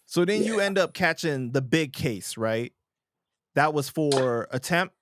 So then you Yeah. end up catching the big case, right? That was for attempt.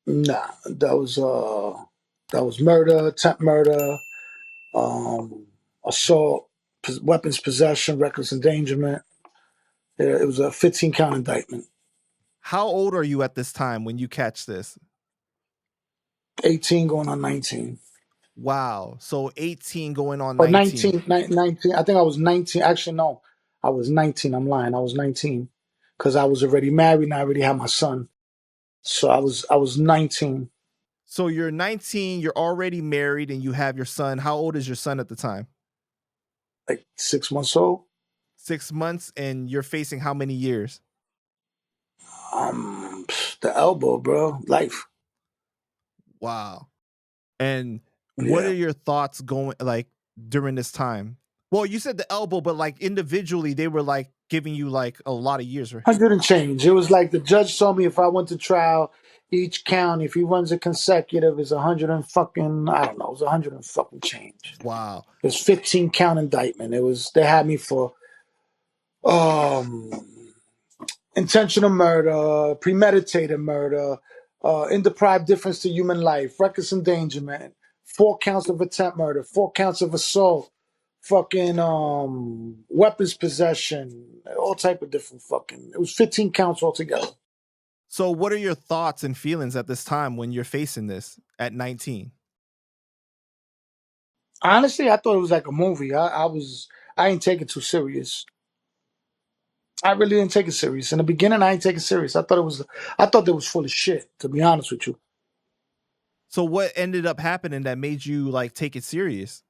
Nah, that was murder, attempt murder, assault, weapons possession, reckless endangerment. Yeah, it was a 15 count indictment. How old are you at this time when you catch this? 18 going on 19. Wow. So 18 going on Or 19. 19. I think I was 19. Actually, no. I was 19. I'm lying. I was 19 because I was already married and I already had my son. So I was 19. So you're 19, you're already married, and you have your son. How old is your son at the time? Like 6 months old. 6 months, and you're facing how many years? The elbow, bro. Life. Wow. And what Yeah. are your thoughts going like during this time? Well, you said the elbow, but like individually, they were like giving you like a lot of years, right? 100 and change. It was like the judge told me if I went to trial, each count, if he runs a consecutive, is 100 and fucking, I don't know, it was 100 and fucking change. Wow. It was 15 count indictment. They had me for um intentional murder, premeditated murder, in deprived difference to human life, reckless endangerment, 4 counts of attempt murder, 4 counts of assault, fucking weapons possession, all type of different fucking. It was 15 counts altogether. So what are your thoughts and feelings at this time when you're facing this at 19? Honestly, I thought it was like a movie. I didn't take it too serious. I really didn't take it serious. In the beginning, I didn't take it serious. I thought they was full of shit, to be honest with you. So what ended up happening that made you like take it serious?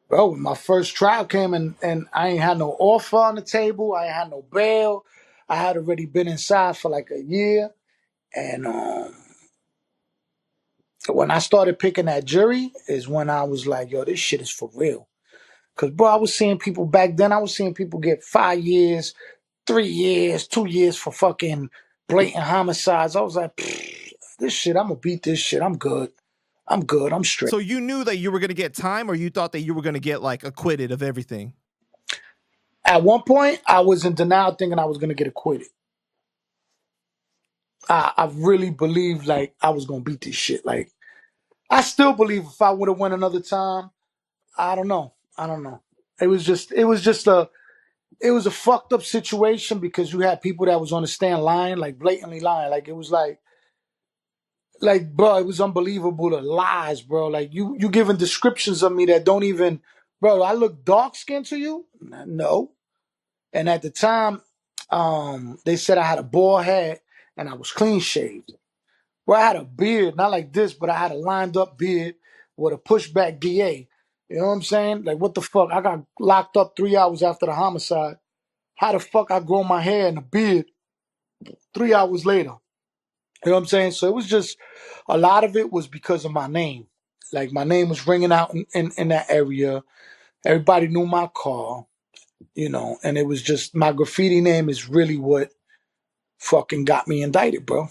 Bro, when my first trial came and I ain't had no offer on the table, I ain't had no bail. I had already been inside for like a year. And when I started picking that jury is when I was like, yo, this shit is for real. Cause bro, I was seeing people back then, I was seeing people get 5 years, 3 years, 2 years for fucking blatant homicides. I was like, this shit, I'm gonna beat this shit. I'm good. I'm good. I'm straight. So you knew that you were going to get time, or you thought that you were going to get like acquitted of everything? At one point, I was in denial thinking I was gonna get acquitted. I really believed like I was gonna beat this shit. Like I still believe if I would have won another time, I don't know. I don't know. It was a fucked up situation because you had people that was on the stand lying, like blatantly lying. Like it was like bro, it was unbelievable the lies, bro. Like you giving descriptions of me that don't even, bro. I look dark skinned to you? No. And at the time, they said I had a bald head and I was clean shaved. Well, I had a beard, not like this, but I had a lined up beard with a pushback DA. You know what I'm saying? Like, what the fuck? I got locked up 3 hours after the homicide. How the fuck I grow my hair and a beard 3 hours later? You know what I'm saying? So it was just, a lot of it was because of my name. Like, my name was ringing out in that area. Everybody knew my car, and it was just, my graffiti name is really what fucking got me indicted, bro.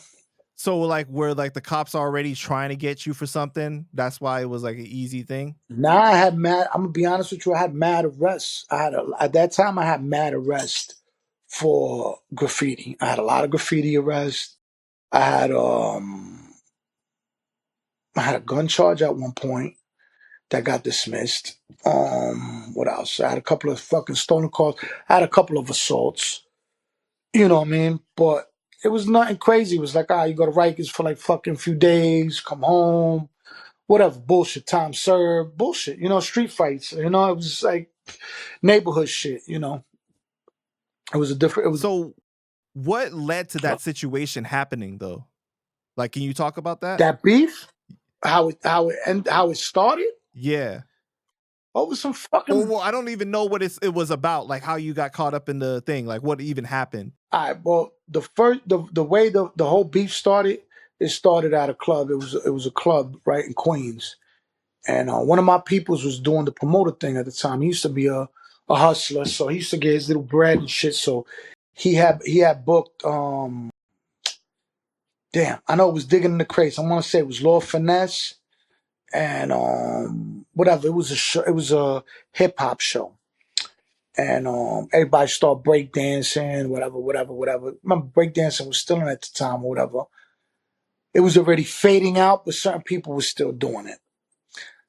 So like were like the cops already trying to get you for something? That's why it was like an easy thing. Now I had mad. I'm gonna be honest with you. I had mad arrests. At that time I had mad arrests for graffiti. I had a lot of graffiti arrests. I had I had a gun charge at one point that got dismissed. What else? I had a couple of fucking stolen cars. I had a couple of assaults. You know what I mean? But it was nothing crazy. It was like, you go to Rikers for like fucking few days, come home, whatever, bullshit, time served, bullshit, street fights, it was like neighborhood shit, it was a different, it was So what led to that situation happening though? Like, can you talk about that? that beef, how it started. Yeah. Over some Or fucking, well, I don't even know what it was about, like how you got caught up in the thing, like what even happened. all right, well, the way the whole beef started, it started at a club. It was a club right in Queens, and one of my peoples was doing the promoter thing at the time. He used to be a hustler, so he used to get his little bread and shit. So he had booked damn, I know it was Digging in the Crates. I want to say it was Lord Finesse and whatever. It was a show. It was a hip hop show, and everybody started breakdancing, whatever. Remember, breakdancing was still in at the time, or whatever. It was already fading out, but certain people were still doing it.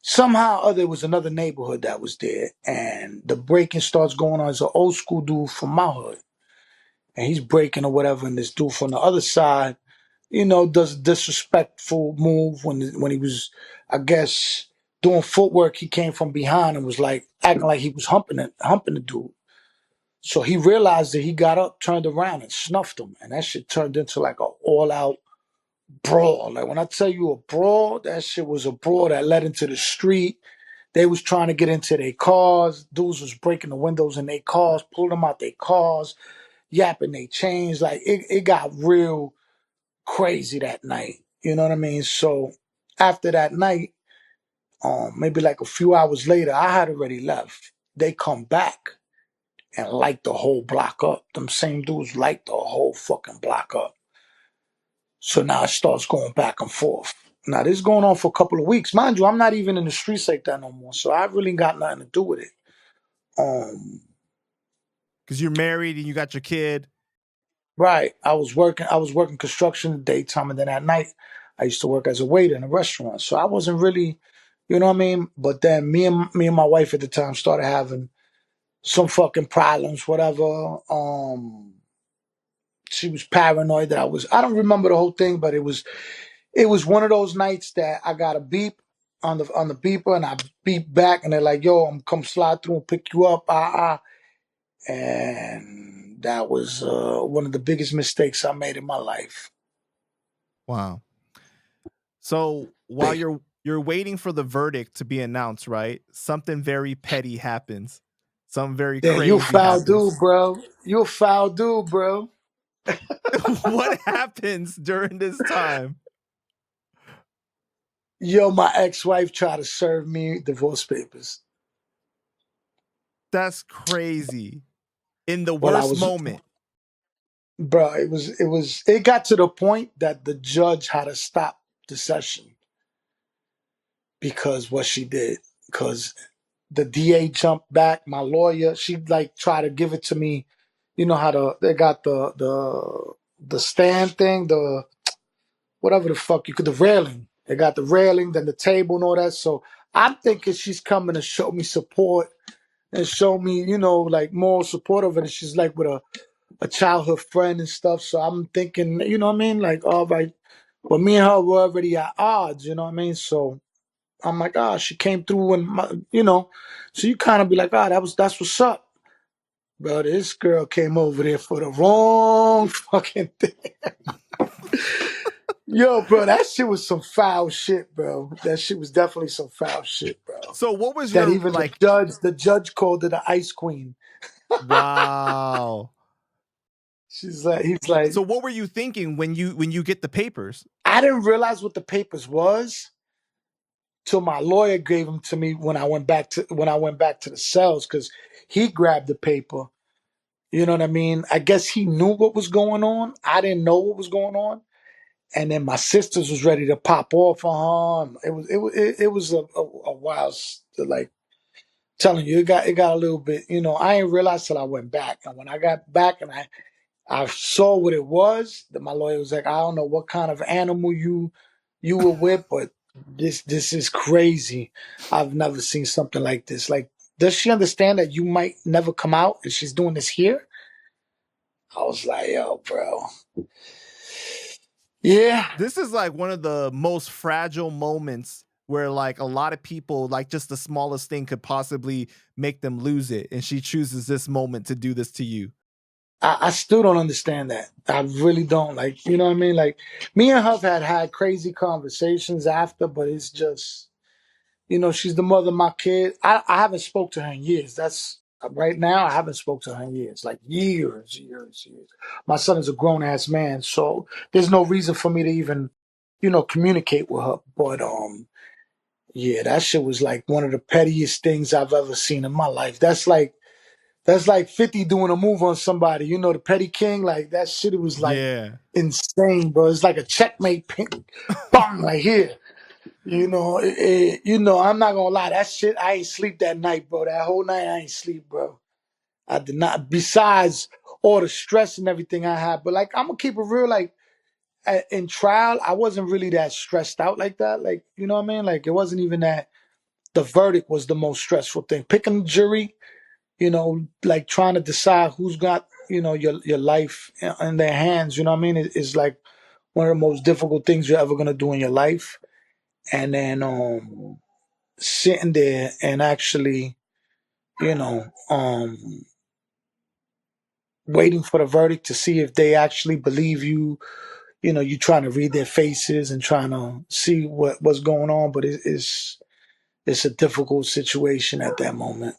Somehow or other, there was another neighborhood that was there, and the breaking starts going on. It's an old school dude from my hood, and he's breaking or whatever, and this dude from the other side, does a disrespectful move when he was, I guess, doing footwork. He came from behind and was like acting like he was humping the dude. So he realized that he got up, turned around, and snuffed him, and that shit turned into like an all out brawl. Like when I tell you a brawl, that shit was a brawl that led into the street. They was trying to get into their cars. Dudes was breaking the windows in their cars, pulling them out their cars, yapping their chains. Like it got real crazy that night. You know what I mean? So after that night, maybe like a few hours later, I had already left. They come back and light the whole block up. Them same dudes light the whole fucking block up. So now it starts going back and forth. Now this is going on for a couple of weeks. Mind you, I'm not even in the streets like that no more. So I really got nothing to do with it. Because you're married and you got your kid. Right. I was working construction in the daytime, and then at night I used to work as a waiter in a restaurant. So I wasn't really, you know what I mean? But then me and my wife at the time started having some fucking problems, whatever. She was paranoid that I don't remember the whole thing, but it was one of those nights that I got a beep on the beeper, and I beep back, and they're like, "Yo, I'm come slide through and pick you up." And that was one of the biggest mistakes I made in my life. Wow. So while Big. you're waiting for the verdict to be announced, right? Something very petty happens. Something very Yeah, you a crazy foul dude, happens. bro. You a foul dude, bro. What happens during this time? Yo, my ex-wife tried to serve me divorce papers. That's crazy. In the Well, I worst was, moment. bro. It got to the point that the judge had to stop the session because what she did. Because the DA jumped back. My lawyer, she like tried to give it to me. You know how they got the stand thing, the whatever the fuck the railing. They got the railing, then the table and all that. So I'm thinking she's coming to show me support and show me, like moral support of it. And she's like with a childhood friend and stuff. So I'm thinking, you know what I mean? Like, all right. But me and her were already at odds, you know what I mean? So I'm like, she came through and so you kind of be like, that's what's up. Bro, this girl came over there for the wrong fucking thing. Yo, bro, that shit was some foul shit, bro. That shit was definitely some foul shit, bro. So what was That your even the like judge called her the ice queen. wow. He's like, So what were you thinking when you get the papers? I didn't realize what the papers was till my lawyer gave them to me when I went back to the cells because he grabbed the paper. You know what I mean? I guess he knew what was going on. I didn't know what was going on. And then my sisters was ready to pop off on him. It was a while like telling you it got a little bit. I didn't realize till I went back, and when I got back and I saw what it was, that my lawyer was like, I don't know what kind of animal you were with, but this is crazy. I've never seen something like this. Like, does she understand that you might never come out and she's doing this here? I was like, yo, bro. Yeah. This is like one of the most fragile moments where like a lot of people like just the smallest thing could possibly make them lose it, and she chooses this moment to do this to you. I still don't understand that. I really don't. Like, you know what I mean? Like, me and her had crazy conversations after, but it's just, she's the mother of my kid. I haven't spoke to her in years. That's right now. I haven't spoke to her in years, like years. My son is a grown ass man, so there's no reason for me to even, communicate with her. But yeah, that shit was like one of the pettiest things I've ever seen in my life. That's like 50 doing a move on somebody. The Petty King, like that shit was like Yeah. insane, bro. It's like a checkmate ping, bang, like here. I'm not gonna lie. That shit, I ain't sleep that night, bro. That whole night, I ain't sleep, bro. I did not. Besides all the stress and everything I had, but like, I'm gonna keep it real. Like in trial, I wasn't really that stressed out like that. Like, you know what I mean? Like, it wasn't even that. The verdict was the most stressful thing. Picking the jury, like trying to decide who's got, your life in their hands. You know what I mean? It's like one of the most difficult things you're ever gonna do in your life. And then sitting there and actually, you know, waiting for the verdict to see if they actually believe you. You trying to read their faces and trying to see what's going on, but it's a difficult situation at that moment.